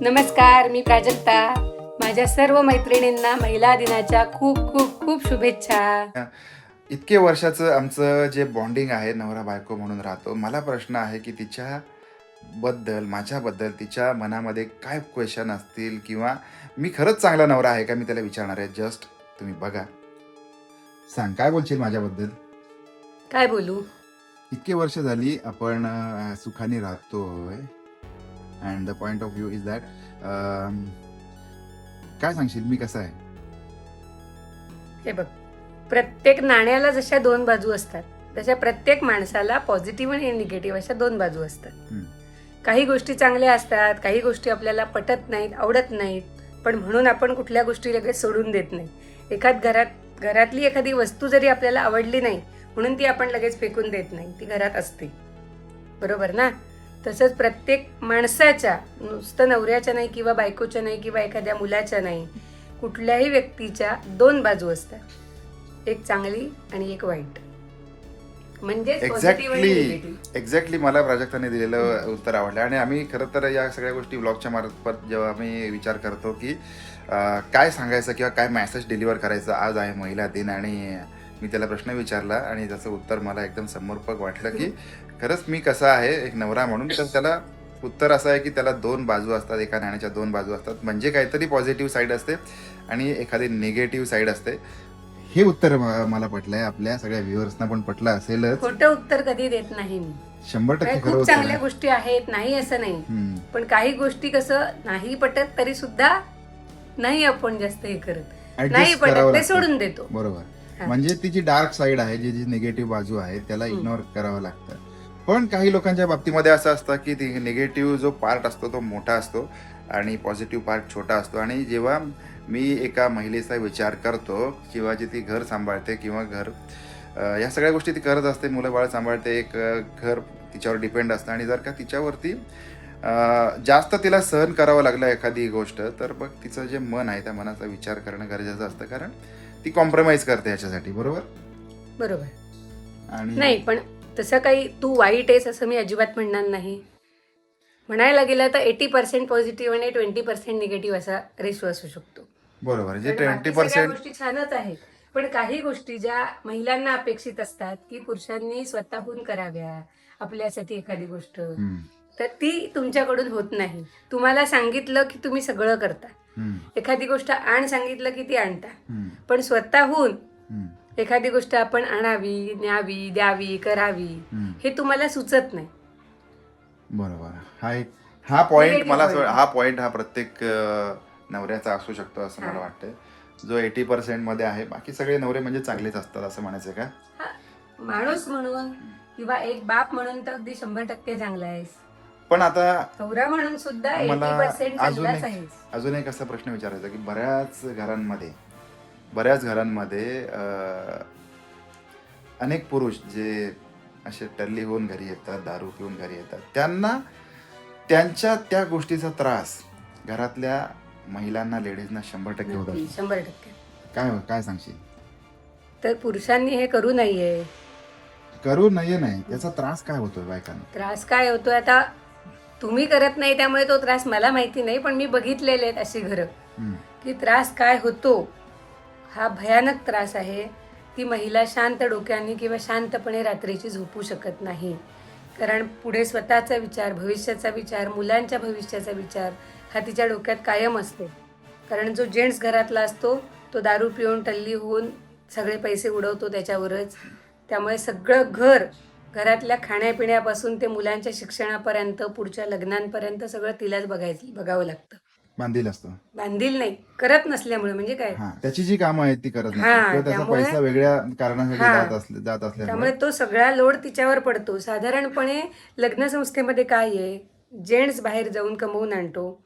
नमस्कार, मी प्राजक्ता. माझ्या सर्व मैत्रिणींना महिला दिनाच्या खूप खूप खूप शुभेच्छा. इतके वर्षाचं आमचं जे बॉन्डिंग आहे नवरा बायको म्हणून राहतो. मला प्रश्न आहे की तिच्याबद्दल माझ्याबद्दल तिच्या मनामध्ये काय क्वेश्चन असतील किंवा मी खरंच चांगला नवरा आहे का, मी त्याला विचारणार आहे. जस्ट तुम्ही बघा. सांग, काय बोलशील माझ्याबद्दल? काय बोलू? इतके वर्ष झाली आपण सुखाने राहतोय. And the point of view is that, काय सांगशील मी कसा आहे? हे बघ, प्रत्येक नाण्याला जशा दोन बाजू असतात तशा प्रत्येक माणसाला पॉझिटिव्ह आणि निगेटिव्ह अशा दोन बाजू असतात. काही गोष्टी चांगल्या असतात, काही गोष्टी आपल्याला पटत नाहीत, आवडत नाहीत, पण म्हणून आपण कुठल्या गोष्टी लगेच सोडून देत नाही. घरातली एखादी वस्तू जरी आपल्याला आवडली नाही म्हणून ती आपण लगेच फेकून देत नाही, ती घरात असते. बरोबर ना? तसंच प्रत्येक माणसाच्या, नुसतं नवऱ्याच्या नाही किंवा बायकोच्या नाही किंवा एखाद्या मुलाच्या नाही, कुठल्याही व्यक्तीच्या दोन बाजू असतात, एक चांगली आणि एक वाईट. म्हणजे एक्झॅक्टली मला प्राजक्ताने दिलेलं उत्तर आवडलं. आणि आम्ही खरं तर या सगळ्या गोष्टी व्लॉगच्या मार्फत जेव्हा आम्ही विचार करतो की काय सांगायचं किंवा काय मेसेज डिलिव्हर करायचं, आज आहे महिला दिन आणि मी त्याला प्रश्न विचारला आणि त्याचं उत्तर मला एकदम समर्पक वाटलं की खरंच मी कसा आहे एक नवरा म्हणून. तर त्याला उत्तर असं आहे की त्याला दोन बाजू असतात, एका नाण्याच्या दोन बाजू असतात. म्हणजे काहीतरी पॉझिटिव्ह साईड असते आणि एखादी निगेटिव्ह साईड असते. हे उत्तर मला पटलंय, आपल्या सगळ्या व्ह्युअर्सना पण पटलं असेलच. खोटं उत्तर कधी देत नाही मी. 100% खरं खूप चांगल्या उत्तर. गोष्टी आहेत, नाही असं नाही, पण काही गोष्टी कसं नाही पटत तरी सुद्धा नाही आपण जास्त हे करत, नाही Adjust पटत करावं ते लागतं. सोडून देतो. बरोबर. हा. म्हणजे ती जी डार्क साईड आहे, जी निगेटिव्ह बाजू आहे, त्याला इग्नोर करावं लागतं. पण काही लोकांच्या बाबतीमध्ये असं असतं की ती निगेटिव्ह जो पार्ट असतो तो मोठा असतो आणि पॉझिटिव्ह पार्ट छोटा असतो. आणि जेव्हा मी एका महिलेचा विचार करतो किंवा जी ती घर सांभाळते किंवा घर या सगळ्या गोष्टी ती करत असते, मुलं बाळ सांभाळते, एक घर तिच्यावर डिपेंड असतं. आणि जर का तिच्यावरती जास्त तिला सहन करावं लागलं एखादी गोष्ट, तर मग तिचं जे मन आहे त्या मनाचा विचार करणं गरजेचं असतं, कारण ती कॉम्प्रोमाइज करते याच्यासाठी. बरोबर. आणि नाही, पण तसं काही तू वाईट आहेस असं मी अजिबात म्हणणार नाही. म्हणायला गेलं तर 80% पॉझिटिव्ह आणि 20% निगेटिव्ह असा रेशो असू शकतो. बरोबर. जे कारण बाकी 20% सगळ्या गोष्टी छानच आहेत, पण काही गोष्टी ज्या महिलांना अपेक्षित असतात की पुरुषांनी स्वतःहून कराव्या आपल्यासाठी एखादी गोष्ट, तर ती तुमच्याकडून होत नाही. तुम्हाला सांगितलं की तुम्ही सगळं करता, एखादी गोष्ट आण सांगितलं की ती आणता, पण स्वतःहून एखादी गोष्ट आपण आणावी, न्यावी, द्यावी, करावी हे तुम्हाला सुचत नाही. बरोबर. हा पॉइंट मला हा प्रत्येक नवऱ्याचा असू शकतो असं मला वाटतंय, जो 80% मध्ये आहे. बाकी सगळे नवरे म्हणजे चांगलेच असतात असं म्हणायचं का? माणूस म्हणून किंवा एक बाप म्हणून तर अगदी 100% चांगला आहेस, पण आता नवरा म्हणून सुद्धा मला 80% चांगलाच आहेस. अजून एक असा प्रश्न विचारायचा की बऱ्याच घरांमध्ये अनेक पुरुष जे असे टल्ली होऊन घरी येतात, दारू पिऊन घरी येतात, त्यांना त्यांच्या त्या गोष्टीचा त्रास घरातल्या महिलांना, लेडीजना 100% होत असतो. 100%. काय सांगशील? तर पुरुषांनी हे करू नये. नाही, त्याचा त्रास काय होतोय बायकांना? त्रास काय होतोय आता तुम्ही करत नाही त्यामुळे तो त्रास मला माहिती नाही, पण मी बघितलेले आहेत अशी घरं की त्रास काय होतो हा भयानक त्रास आहे. ती महिला शांत डोक्याने किंवा शांतपणे रात्रीची झोपू शकत नाही, कारण पुढे स्वतःचा विचार, भविष्याचा विचार, मुलांच्या भविष्याचा विचार हा तिच्या डोक्यात कायम असतो. कारण जो जेंट्स घरातला असतो तो दारू पिऊन टल्ली होऊन सगळे पैसे उडवतो त्याच्यावरच. त्यामुळे सगळं घरातल्या खाण्यापिण्यापासून ते मुलांच्या शिक्षणापर्यंत, पुढच्या लग्नांपर्यंत सगळं तिलाच बघावं लागतं. बांधील नाही, करत नसल्यामुळे. म्हणजे काय, त्याची जी कामं आहेत ती करत नाही किंवा त्याचा पैसा वेगळ्या कारणासाठी जात असल्यामुळे त्यामुळे तो सगळा लोड तिच्यावर पडतो. साधारणपणे लग्न संस्थेमध्ये काय आहे, जेंट्स बाहेर जाऊन कमवून आणतो,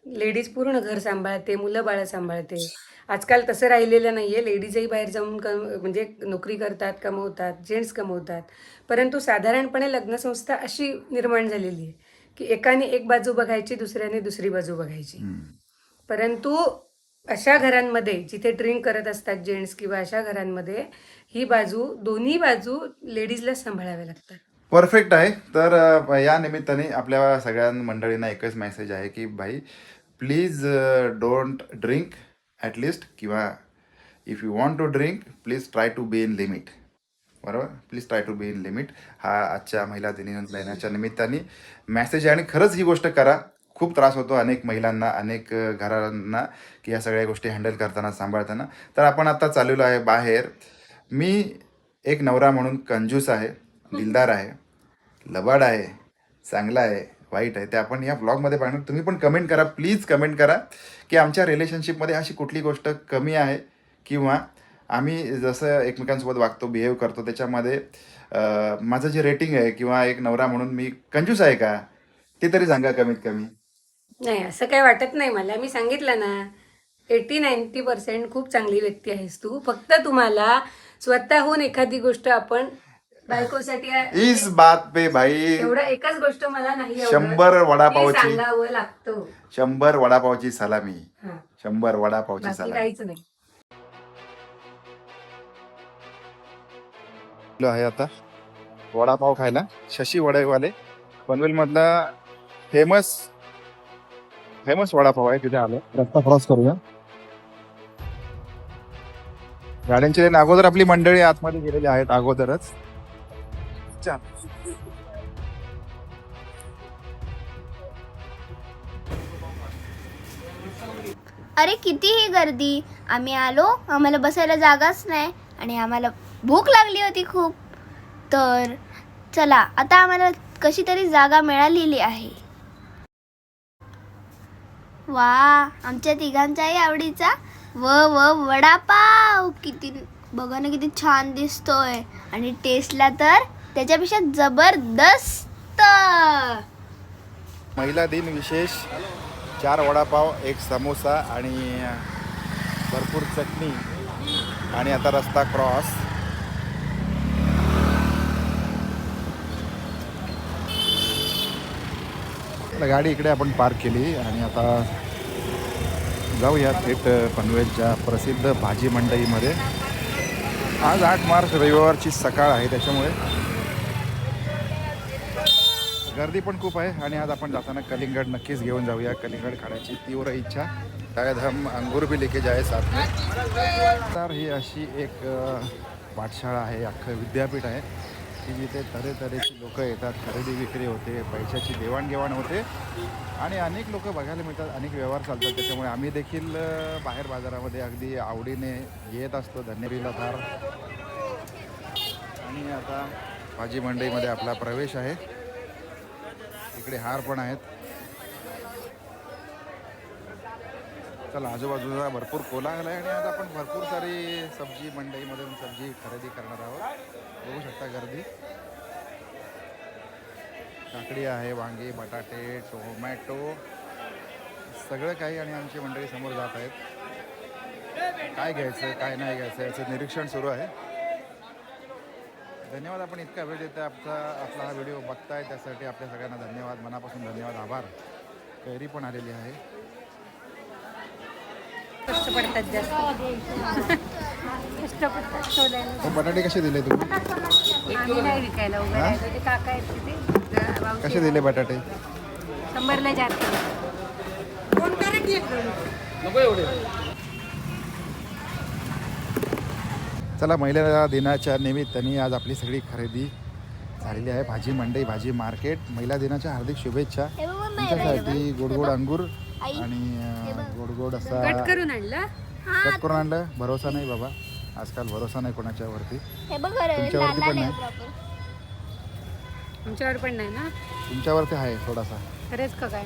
लेडीज पूर्ण घर सांभाळते, मुलं बाळं सांभाळते. आजकाल तसं राहिलेलं नाहीये, लेडीजही बाहेर जाऊन म्हणजे नोकरी करतात, कमवतात, जेंट्स कमवतात. परंतु साधारणपणे लग्नसंस्था अशी निर्माण झालेली आहे की एकाने एक बाजू बघायची, दुसऱ्याने दुसरी बाजू बघायची. परंतु अशा घरांमध्ये जिथे ड्रिंक करत असतात जेंट्स किंवा अशा घरांमध्ये ही बाजू, दोन्ही बाजू लेडीजला सांभाळाव्या लागतात. परफेक्ट आहे. तर या निमित्ताने आपल्या सगळ्या मंडळींना एकच मेसेज आहे की भाई प्लीज डोंट ड्रिंक ॲटलिस्ट, किंवा if you want to drink please try to be in limit. बरोबर, please try to be in limit. हा आजच्या महिला दिनाच्या निमित्ताने मेसेज आहे. आणि खरंच ही गोष्ट करा. खूप त्रास होतो अनेक महिलांना, अनेक घरांना, की या सगळ्या गोष्टी हँडल करताना, सांभाळताना. तर आपण आता चाललेलो आहे बाहेर. मी एक नवरा म्हणून कंजूस आहे, दिलदार आहे, लबाड आहे, चांगला आहे, वाईट आहे, ते आपण या ब्लॉगमध्ये पाहणार. तुम्ही पण कमेंट करा, प्लीज कमेंट करा की आमच्या रिलेशनशिपमध्ये अशी कुठली गोष्ट कमी आहे, किंवा आम्ही जसं एकमेकांसोबत वागतो, बिहेव करतो, त्याच्यामध्ये माझं जे रेटिंग आहे, किंवा एक नवरा म्हणून मी कंजूस आहे का, ते तरी सांगा कमीत कमी. नाही, असं काही वाटत नाही मला. मी सांगितलं ना, 80-90% खूप चांगली व्यक्ती आहेस तू. फक्त तुम्हाला स्वतःहून एखादी गोष्ट आपण बायकोसाठी इस बात पे भाई एवढं एकच गोष्ट मला नाही आवडत, 100 वडापावची, ती सांगावं लागतं. 100 वडापावची सलामी, हा, 100 वडापावची बाकी सलामी. काहीच नाही. आहे आता वडापाव खायला. शशी वडेवाले पनवेल मधला फेमस वडापाव आहे, तिथे आलो. रस्ता क्रॉस करूया. गाड्यांची लाईन अगोदर, आपली मंडळी आतमध्ये गेलेली आहेत अगोदरच. अरे कितीही गर्दी, आम्ही आलो, आम्हाला बसायला जागाच नाही आणि आम्हाला भूक लागली होती खूप. तर चला, आता आम्हाला कशी तरी जागा मिळालेली आहे. वा, आमच्या तिघांचाही आवडीचा वडापाव. किती बघा ना, किती छान दिसतोय आणि टेस्टला तर त्याच्यापेक्षा जबरदस्त. महिला दिन विशेष 4 वडापाव, 1 समोसा आणि भरपूर चटणी. आणि आता रस्ता क्रॉस. गाडी इकडे आपण पार्क केली आणि आता जाऊया थेट पनवेलच्या प्रसिद्ध भाजी मंडईमध्ये. आज 8 मार्च रविवारची सकाळ आहे, त्याच्यामुळे गर्दी पण खूप आहे. आणि आज आपण जाताना कलिंगड नक्कीच घेऊन जाऊया. कलिंगड खाण्याची तीव्र इच्छा. शायद हम अंगूर भी लेके जाए साथ में. तर ही अशी एक पाठशाळा आहे, अख्खं विद्यापीठ आहे, की जिथे तऱ्हेतऱ्हेची लोक येतात, खरेदी विक्री होते, पैशाची देवाणघेवाण होते आणि अनेक लोक बघायला मिळतात, अनेक व्यवहार चालतात. त्याच्यामुळे आम्ही देखील बाहेर बाजारामध्ये अगदी आवडीने येत असतो. धन्यवाद फार. आणि आता भाजी मंडईमध्ये आपला प्रवेश आहे. इकडे हार पण आहेत. चला, आजूबाजूला भरपूर कोलाहल आहे आणि आज आपण भरपूर सारी सब्जी मंडईमधून सब्जी खरेदी करणार आहोत. बघू शकता गर्दी. काकडी आहे, वांगे, बटाटे, टोमॅटो, सगळं काही. आणि आमची मंडळी समोर जात आहेत. काय घ्यायचं, काय नाही घ्यायचं याचं निरीक्षण सुरू आहे. धन्यवाद, आपण इतका वेळ देता आपला हा व्हिडिओ बघताय त्यासाठी आपल्या सगळ्यांना धन्यवाद, मनापासून धन्यवाद, आभार. कैरी पण आलेली आहे. कष्ट पडतात जास्त. कष्ट पडतात शोधायला. बटाटे कसे दिले तुम्ही? आम्ही नाही विकायला उभे राहिलो. ते काका आहेत तिथे. कसे दिले बटाटे? 100ला 4 चला, महिला दिनाच्या निमित्ताने आज आपली सगळी खरेदी झालेली आहे. भाजी मंडई, भाजी मार्केट. महिला दिनाच्या हार्दिक शुभेच्छा. तुमच्यासाठी गोडगोड अंगूर आणि गोडगोड असा कट करून आणलं. कट करून आणलं. भरोसा नाही बाबा, आजकाल भरोसा नाही कोणाच्यावरती. हे बघ, तुमच्यावरती पण नाही. आमच्यावर पण नाही ना. तुमच्यावरती आहे थोडासा. खरेच का काय?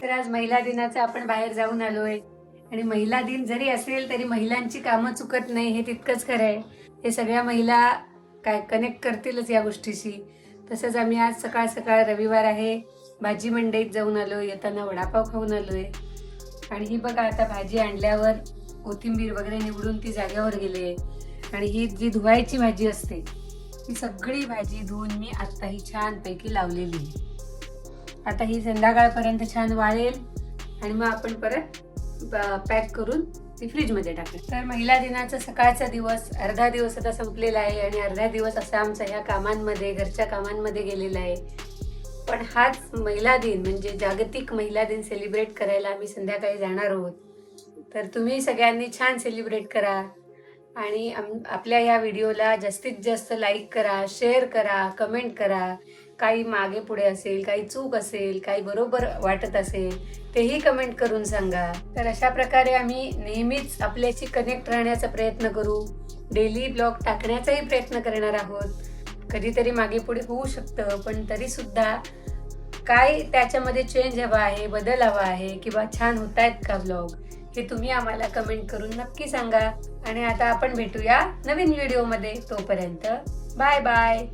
तर आज महिला दिनाचं आपण बाहेर जाऊन आलोय. आणि महिला दिन जरी असेल तरी महिलांची कामं चुकत नाही, हे तितकंच खरं आहे. हे सगळ्या महिला काय कनेक्ट करतीलच या गोष्टीशी. तसंच आम्ही आज सकाळ सकाळ, रविवार आहे, भाजी मंडईत जाऊन आलो. येताना वडापाव खाऊन आलोय. आणि ही बघा, आता भाजी आणल्यावर कोथिंबीर वगैरे निवडून ती जाग्यावर गेले. आणि ही जी धुवायची भाजी असते ही सगळी भाजी धुवून मी आता ही छानपैकी लावलेली आहे. आता ही संध्याकाळपर्यंत छान वाळेल आणि मग आपण परत पॅक करून ती फ्रीजमध्ये टाकेल. तर महिला दिनाचा सकाळचा दिवस, अर्धा दिवस आता संपलेला आहे आणि अर्धा दिवस असा आमचा ह्या कामांमध्ये, घरच्या कामांमध्ये गेलेला आहे. पण हाच महिला दिन म्हणजे जागतिक महिला दिन सेलिब्रेट करायला आम्ही संध्याकाळी जाणार आहोत. तर तुम्ही सगळ्यांनी छान सेलिब्रेट करा आणि आपल्या या व्हिडिओला जास्तीत जास्त लाईक करा, शेअर करा, कमेंट करा. काही मागे पुढे असेल, काही चूक असेल, काही बरोबर वाटत असेल तेही कमेंट करून सांगा. तर अशा प्रकारे आम्ही नेहमीच आपल्याशी कनेक्ट राहण्याचा प्रयत्न करू. डेली ब्लॉग टाकण्याचाही प्रयत्न करणार आहोत. कधीतरी मागे पुढे होऊ शकतं, पण तरी सुद्धा काय त्याच्यामध्ये चेंज हवा आहे, बदल हवा आहे किंवा छान होत आहेत का ब्लॉग, हे तुम्ही आम्हाला कमेंट करून नक्की सांगा. आणि आता आपण भेटूया नवीन व्हिडिओमध्ये. तोपर्यंत बाय बाय.